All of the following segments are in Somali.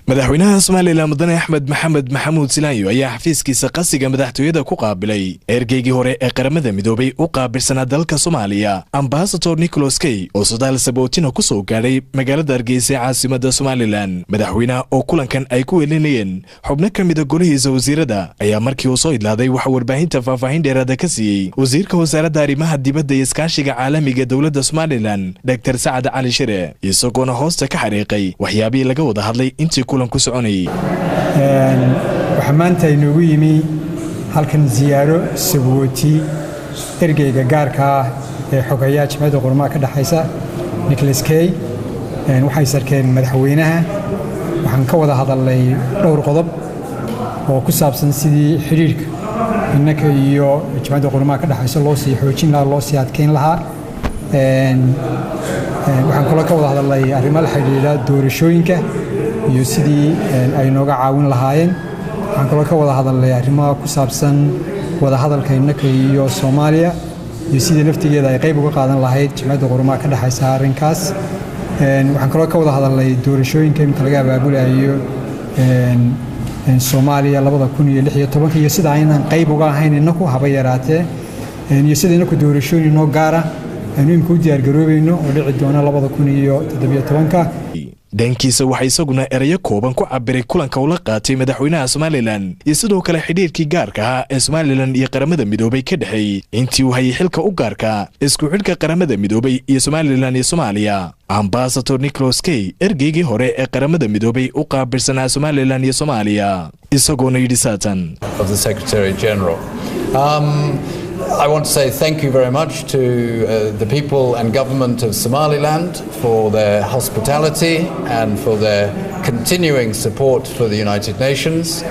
madaxweynaha Soomaaliland Mudane Axmed Maxamuud Silaanyo ayaa xafiiskiisa qasiga madaxtooyada ku qaabilay ergeygii hore ee qaramada midoobay u qaabilsanaa dalka Soomaaliya Ambassador Nicholas Kay oo Sudaal Sabootina ku soo gaaray magaalada Hargeysa caasimadda Soomaaliland madaxweynaha oo kulankan ay ku welinayeen xubno kamid ah golahiisa wasiirada ayaa markii uu soo idlaaday waxa warbaahinta faahfaahin dheeraad ka siiyay wasiirka wasaaradda arrimaha dibadda iyo iskaashiga caalamiga dawladda Soomaaliland Dr. Saad Ali Shire isagoona hoosta ka xariiqay waxyaabihii laga wada hadlay intii ku soconay waxa maanta inoogu yimi halkan ziyaaro sabooti ergeyga gaarka ah ee xogayaha Jamciyadda Qurumaha ka dhaxaysa Nicholas Kay waxay sarkeen madaxweynaha waxaan ka wada hadalnay dhowr qodob oo ku saabsan sidii xiriirka innaka iyo Jamciyadda Qurumaha ka dhaxaysa loo sii xoojin lahaa loo sii adkeyn lahaa waxaan kula ka wada hadalnay arrimo la xiriira doorashooyinka iyo sidii ay nooga caawin lahaayeen waxaan kaloo ka wada hadalnay arrimo ku saabsan wada hadalka innaka iyo Soomaaliya iyo sidii laftigeeda ay qayb uga qaadan lahayd Jamciyadda Qurumaha ka dhaxaysa arrinkaas waxaan kaloo ka wada hadalnay doorashooyinka inta laga abaabulayo Soomaaliya 2016 iyo sida aynaan qayb uga ahayn innaku haba yaraatee iyo sida innaku doorashooyin noo gaara aynu imka u diyaar garoobayno oo dhici doona 2017 dankiisa waxa isaguna erayo kooban ku cabiray kulanka uu la qaatay madaxweynaha Soomaaliland iyo sidoo kale xiriirkii gaarka ah ee Soomaaliland iyo qaramada midoobay ka dhaxay intii uu hayay xilka u gaarka isku xidhka qaramada midoobay iyo Soomaaliland iyo Soomaaliya Ambassador Nicholas Kay ergeygii hore ee qaramada midoobay u qaabilsanaa Soomaaliland iyo Soomaaliya isagoona yidhi saatan of the Secretary General I want to say thank you very much to the people and government of Somaliland for their hospitality and for their continuing support for the United Nations.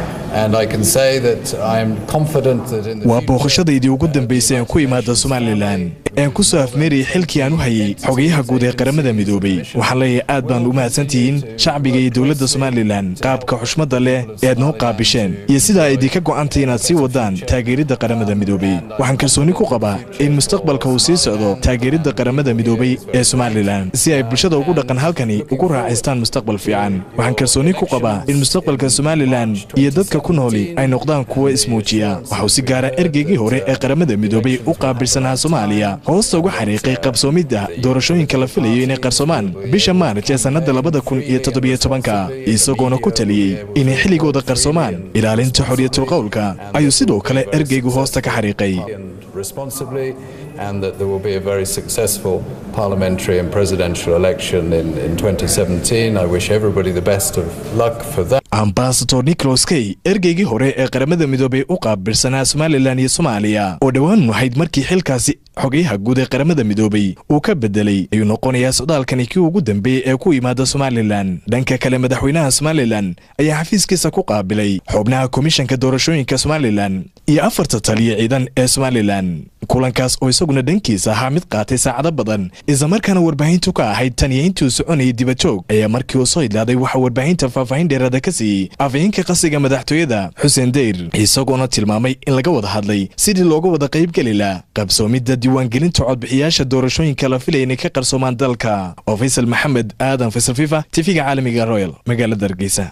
And I can say that I am confident that in the future... booqashadaydii ugu dambeysay aan ku imaada Somaliland aan ku soo afmeeray xilkii aan u hayay xogayaha guud ee qaramada midoobay waxaan leeyahay aad baan u mahadsantihiin shacbiga iyo dawladda Somaliland qaabka xushmada leh ee aad noo qaabisheen iyo sida ay idinka go'aantay inaad sii wadaan taageeridda qaramada midoobay waxaan kalsooni ku qabaa in mustaqbalka uu sii socdo taageeridda qaramada midoobay ee Somaliland si ay bulshada ugu dhaqan halkani ugu raaxaystaan mustaqbal fiican waxaan kalsooni ku qabaa in mustaqbalka Somaliland iyo dadka ku nooli ay noqdaan kuwa ismoojiya waxa si gaar ah ergeygii hore ee qaramada midoobay u qaabilsanaa Soomaaliya hoosta ugu xariiqay qabsoomidda doorashooyinka la filayo inay qarsoomaan bisha Maarch ee sanadda 2017 isagoona ku taliyay inay xilligooda qarsoomaan ilaalinta xorriyadda qowlka ayuu sidoo kale ergeygu hoosta ka xariiqay responsibly and that there will be a very successful parliamentary and presidential election in 2017. I wish everybody the best of luck for that. Ambassador Nicholas Kay ergeygii hore ee qaramada midoobay u qaabilsanaa Somaliland iyo Soomaaliya oo dhawaan waxayd markii xilkaasi xogayaha guud ee qaramada midoobay uu ka bedelay ayuu noqonayaa socdaalkani kii ugu dambeeyay ee ku yimaada Somaliland dhanka kale madaxweynaha Somaliland ayaa xafiiskiisa ku qaabilay xubnaha komishanka doorashooyinka Somaliland iyo afarta taliye ciidan ee Somaliland kulankaas oo isaguna dhankiisa ahaa mid qaatay saacado badan isla markaana warbaahintu ka ahayd tan iyo intii uu soconayay dibadjoog ayaa markii uu soo idlaaday waxa warbaahinta faahfaahin dheeraad ka siiyay afhayeenka qasiga madaxtooyada Xuseen Deyr isagoona tilmaamay in laga wada hadlay sidii looga wada qayb gali lahaa qabsoomidda diiwaangelinta codbixiyaasha doorashooyinka la filayay inay ka qarsoomaan dalka oo Faysal Maxamed Aadan Faysal FIFA TV-ga caalamiga Royal magaalada Hargeysa